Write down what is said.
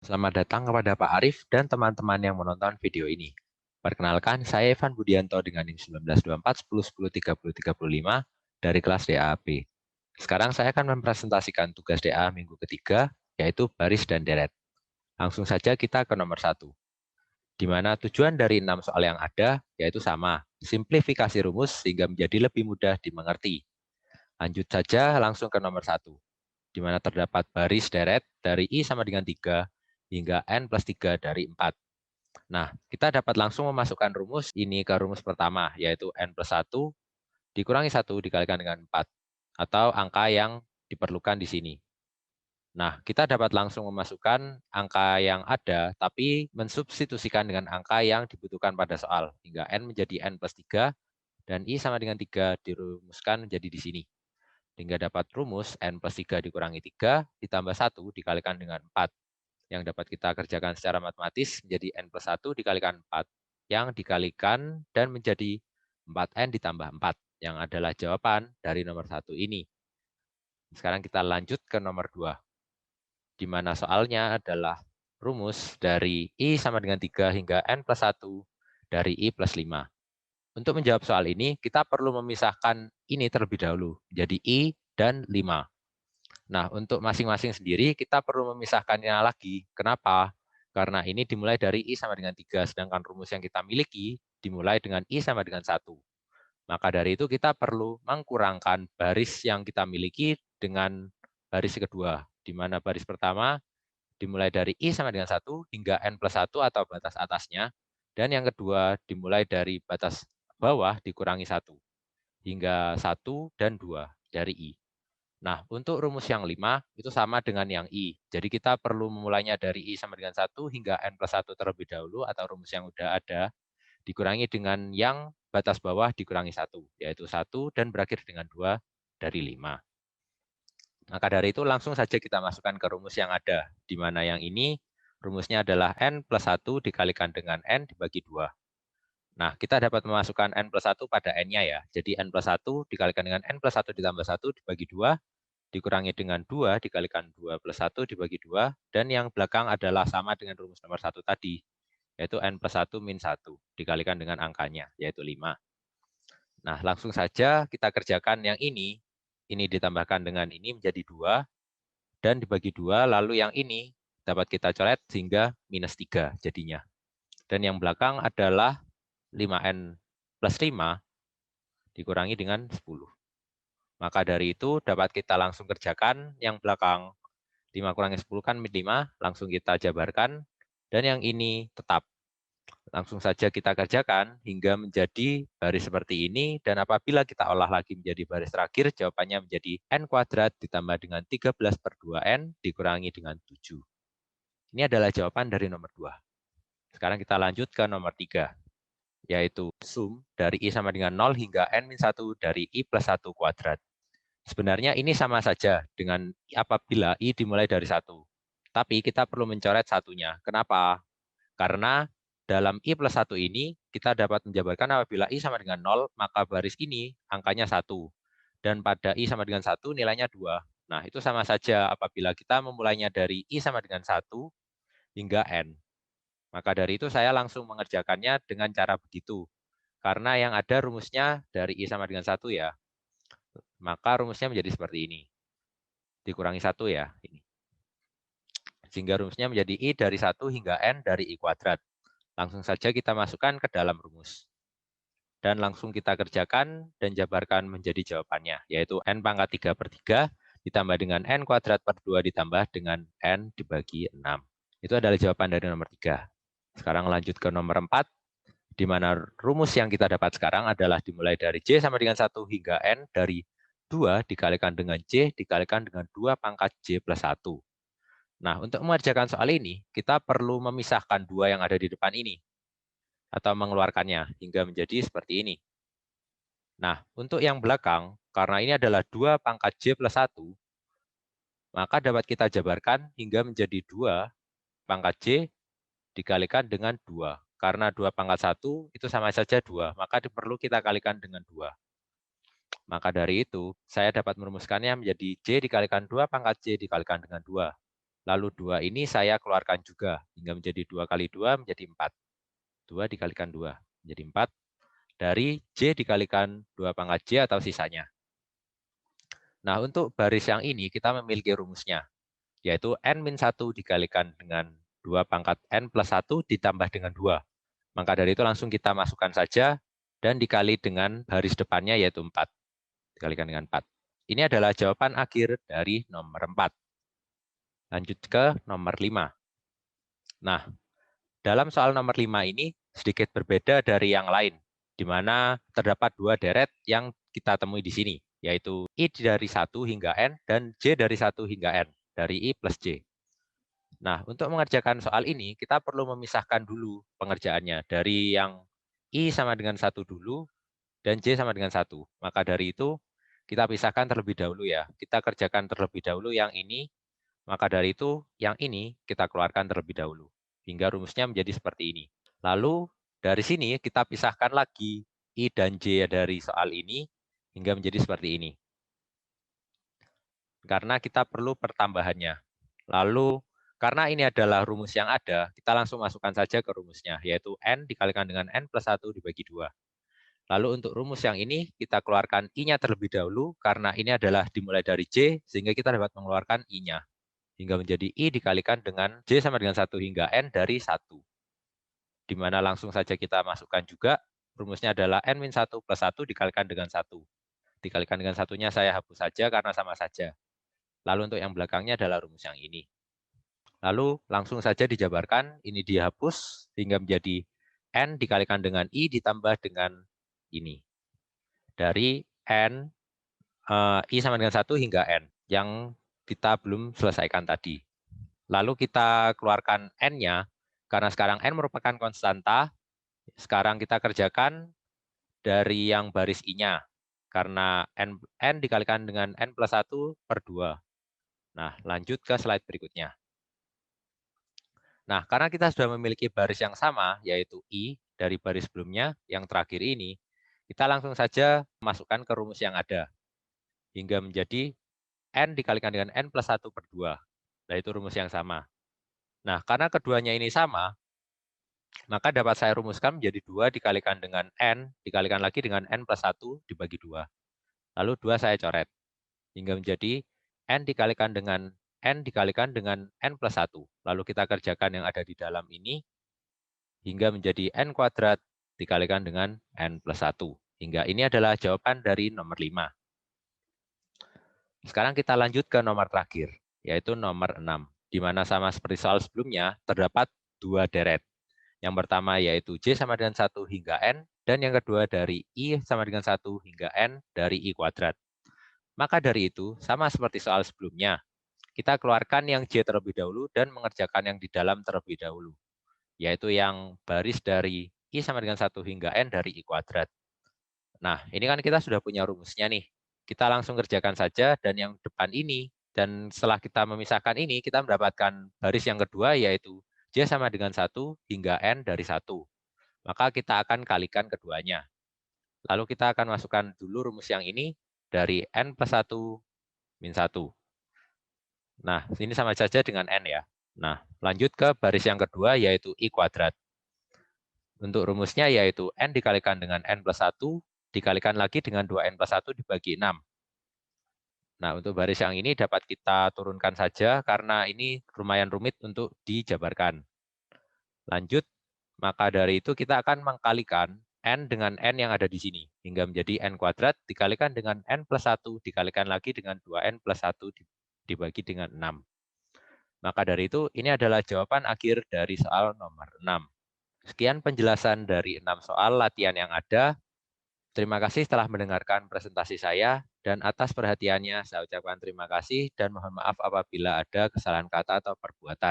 Selamat datang kepada Pak Arif dan teman-teman yang menonton video ini. Perkenalkan, saya Evan Budianto dengan NIM 1924 10 10 30 35 dari kelas DAAP. Sekarang saya akan mempresentasikan tugas DA minggu ketiga, yaitu baris dan deret. Langsung saja kita ke nomor 1, di mana tujuan dari 6 soal yang ada, yaitu sama, simplifikasi rumus sehingga menjadi lebih mudah dimengerti. Lanjut saja langsung ke nomor 1, di mana terdapat baris deret dari I sama dengan 3 hingga N plus 3 dari 4. Nah, kita dapat langsung memasukkan rumus ini ke rumus pertama, yaitu N plus 1 dikurangi 1 dikalikan dengan 4, atau angka yang diperlukan di sini. Nah, kita dapat langsung memasukkan angka yang ada, tapi mensubstitusikan dengan angka yang dibutuhkan pada soal, hingga N menjadi N plus 3, dan I sama dengan 3 dirumuskan menjadi di sini. Hingga dapat rumus N plus 3 dikurangi 3 ditambah 1 dikalikan dengan 4. Yang dapat kita kerjakan secara matematis menjadi N plus 1 dikalikan 4. Yang dikalikan dan menjadi 4N ditambah 4. Yang adalah jawaban dari nomor 1 ini. Sekarang kita lanjut ke nomor 2. Di mana soalnya adalah rumus dari I sama dengan 3 hingga N plus 1 dari I plus 5. Untuk menjawab soal ini, kita perlu memisahkan ini terlebih dahulu, menjadi I dan 5. Nah, untuk masing-masing sendiri, kita perlu memisahkannya lagi. Kenapa? Karena ini dimulai dari I sama dengan 3, sedangkan rumus yang kita miliki dimulai dengan I sama dengan 1. Maka dari itu, kita perlu mengkurangkan baris yang kita miliki dengan baris kedua, di mana baris pertama dimulai dari I sama dengan 1 hingga N plus 1 atau batas atasnya, dan yang kedua dimulai dari batas bawah dikurangi 1 hingga 1 dan 2 dari I. Nah, untuk rumus yang 5 itu sama dengan yang I. Jadi kita perlu memulainya dari I sama dengan 1 hingga N plus 1 terlebih dahulu, atau rumus yang udah ada, dikurangi dengan yang batas bawah dikurangi 1, yaitu 1 dan berakhir dengan 2 dari 5. Maka dari itu langsung saja kita masukkan ke rumus yang ada, di mana yang ini rumusnya adalah N plus 1 dikalikan dengan N dibagi 2. Nah, kita dapat memasukkan N plus 1 pada N-nya ya. Jadi N plus 1 dikalikan dengan N plus 1 ditambah 1 dibagi 2, dikurangi dengan 2 dikalikan 2 plus 1 dibagi 2, dan yang belakang adalah sama dengan rumus nomor 1 tadi, yaitu N plus 1 min 1, dikalikan dengan angkanya, yaitu 5. Nah, langsung saja kita kerjakan yang ini ditambahkan dengan ini menjadi 2, dan dibagi 2, lalu yang ini dapat kita coret sehingga minus 3 jadinya. Dan yang belakang adalah 5N plus 5 dikurangi dengan 10. Maka dari itu dapat kita langsung kerjakan yang belakang 5 kurangi 10 kan min 5, langsung kita jabarkan, dan yang ini tetap. Langsung saja kita kerjakan hingga menjadi baris seperti ini, dan apabila kita olah lagi menjadi baris terakhir, jawabannya menjadi N kuadrat ditambah dengan 13 per 2N dikurangi dengan 7. Ini adalah jawaban dari nomor 2. Sekarang kita lanjut ke nomor 3, yaitu sum dari I sama dengan 0 hingga N-1 dari I plus 1 kuadrat. Sebenarnya ini sama saja dengan apabila I dimulai dari 1. Tapi kita perlu mencoret satunya. Kenapa? Karena dalam I plus 1 ini, kita dapat menjabarkan apabila I sama dengan 0, maka baris ini angkanya 1. Dan pada I sama dengan 1, nilainya 2. Nah, itu sama saja apabila kita memulainya dari I sama dengan 1 hingga N. Maka dari itu saya langsung mengerjakannya dengan cara begitu. Karena yang ada rumusnya dari I sama dengan 1 ya. Maka rumusnya menjadi seperti ini. Dikurangi 1 ya. Ini. Sehingga rumusnya menjadi I dari 1 hingga N dari I kuadrat. Langsung saja kita masukkan ke dalam rumus. Dan langsung kita kerjakan dan jabarkan menjadi jawabannya, yaitu N pangkat 3 per 3 ditambah dengan N kuadrat per 2 ditambah dengan N dibagi 6. Itu adalah jawaban dari nomor 3. Sekarang lanjut ke nomor 4, di mana rumus yang kita dapat sekarang adalah dimulai dari J sama dengan 1 hingga N dari 2 dikalikan dengan J dikalikan dengan 2 pangkat J plus 1. Nah, untuk mengerjakan soal ini, kita perlu memisahkan 2 yang ada di depan ini, atau mengeluarkannya hingga menjadi seperti ini. Nah, untuk yang belakang, karena ini adalah 2 pangkat J plus 1, maka dapat kita jabarkan hingga menjadi 2 pangkat J dikalikan dengan 2. Karena 2 pangkat 1 itu sama saja 2, maka perlu kita kalikan dengan 2. Maka dari itu, saya dapat merumuskannya menjadi J dikalikan 2 pangkat J dikalikan dengan 2. Lalu 2 ini saya keluarkan juga, hingga menjadi 2 kali 2 menjadi 4. 2 dikalikan 2 menjadi 4, dari J dikalikan 2 pangkat J atau sisanya. Nah, untuk baris yang ini kita memiliki rumusnya, yaitu N-1 dikalikan dengan 2 pangkat N plus 1 ditambah dengan 2. Maka dari itu langsung kita masukkan saja dan dikali dengan baris depannya yaitu 4. Dikalikan dengan 4. Ini adalah jawaban akhir dari nomor 4. Lanjut ke nomor 5. Nah, dalam soal nomor 5 ini sedikit berbeda dari yang lain, di mana terdapat 2 deret yang kita temui di sini, yaitu I dari 1 hingga N dan J dari 1 hingga N, dari I plus J. Nah, untuk mengerjakan soal ini, kita perlu memisahkan dulu pengerjaannya dari yang I sama dengan 1 dulu dan J sama dengan 1. Maka dari itu, kita pisahkan terlebih dahulu ya. Kita kerjakan terlebih dahulu yang ini, maka dari itu yang ini kita keluarkan terlebih dahulu. Hingga rumusnya menjadi seperti ini. Lalu dari sini kita pisahkan lagi I dan J dari soal ini hingga menjadi seperti ini. Karena kita perlu pertambahannya. Lalu karena ini adalah rumus yang ada, kita langsung masukkan saja ke rumusnya, yaitu N dikalikan dengan N plus 1 dibagi 2. Lalu untuk rumus yang ini, kita keluarkan I-nya terlebih dahulu, karena ini adalah dimulai dari J, sehingga kita dapat mengeluarkan I-nya. Hingga menjadi I dikalikan dengan J sama dengan 1 hingga N dari 1. Di mana langsung saja kita masukkan juga, rumusnya adalah N-1 plus 1 dikalikan dengan 1. Dikalikan dengan satunya saya hapus saja karena sama saja. Lalu untuk yang belakangnya adalah rumus yang ini. Lalu langsung saja dijabarkan, ini dihapus hingga menjadi N dikalikan dengan I ditambah dengan ini. Dari N, I sama dengan 1 hingga N, yang kita belum selesaikan tadi. Lalu kita keluarkan N-nya, karena sekarang N merupakan konstanta, sekarang kita kerjakan dari yang baris I-nya, karena N dikalikan dengan N plus 1 per 2. Nah, lanjut ke slide berikutnya. Nah, karena kita sudah memiliki baris yang sama, yaitu I dari baris sebelumnya, yang terakhir ini, kita langsung saja masukkan ke rumus yang ada, hingga menjadi N dikalikan dengan N plus 1 per 2. Nah, itu rumus yang sama. Nah, karena keduanya ini sama, maka dapat saya rumuskan menjadi 2 dikalikan dengan N, dikalikan lagi dengan N plus 1 dibagi 2. Lalu 2 saya coret, hingga menjadi N dikalikan dengan N plus 1. Lalu kita kerjakan yang ada di dalam ini, hingga menjadi N kuadrat dikalikan dengan N plus 1. Hingga ini adalah jawaban dari nomor 5. Sekarang kita lanjut ke nomor terakhir, yaitu nomor 6. Di mana sama seperti soal sebelumnya, terdapat 2 deret. Yang pertama yaitu J sama dengan 1 hingga N, dan yang kedua dari I sama dengan 1 hingga N dari I kuadrat. Maka dari itu, sama seperti soal sebelumnya, kita keluarkan yang J terlebih dahulu dan mengerjakan yang di dalam terlebih dahulu, yaitu yang baris dari I sama dengan 1 hingga N dari I kuadrat. Nah, ini kan kita sudah punya rumusnya nih. Kita langsung kerjakan saja, dan yang depan ini, dan setelah kita memisahkan ini, kita mendapatkan baris yang kedua, yaitu J sama dengan 1 hingga N dari 1. Maka kita akan kalikan keduanya. Lalu kita akan masukkan dulu rumus yang ini, dari N plus 1 min 1. Nah, ini sama saja dengan N ya. Nah, lanjut ke baris yang kedua, yaitu I kuadrat. Untuk rumusnya yaitu N dikalikan dengan N plus 1, dikalikan lagi dengan 2N plus 1 dibagi 6. Nah, untuk baris yang ini dapat kita turunkan saja, karena ini lumayan rumit untuk dijabarkan. Lanjut, maka dari itu kita akan mengkalikan N dengan N yang ada di sini, hingga menjadi N kuadrat dikalikan dengan N plus 1, dikalikan lagi dengan 2N plus 1 dibagi dengan 6. Maka dari itu, ini adalah jawaban akhir dari soal nomor 6. Sekian penjelasan dari 6 soal latihan yang ada. Terima kasih telah mendengarkan presentasi saya, dan atas perhatiannya saya ucapkan terima kasih dan mohon maaf apabila ada kesalahan kata atau perbuatan.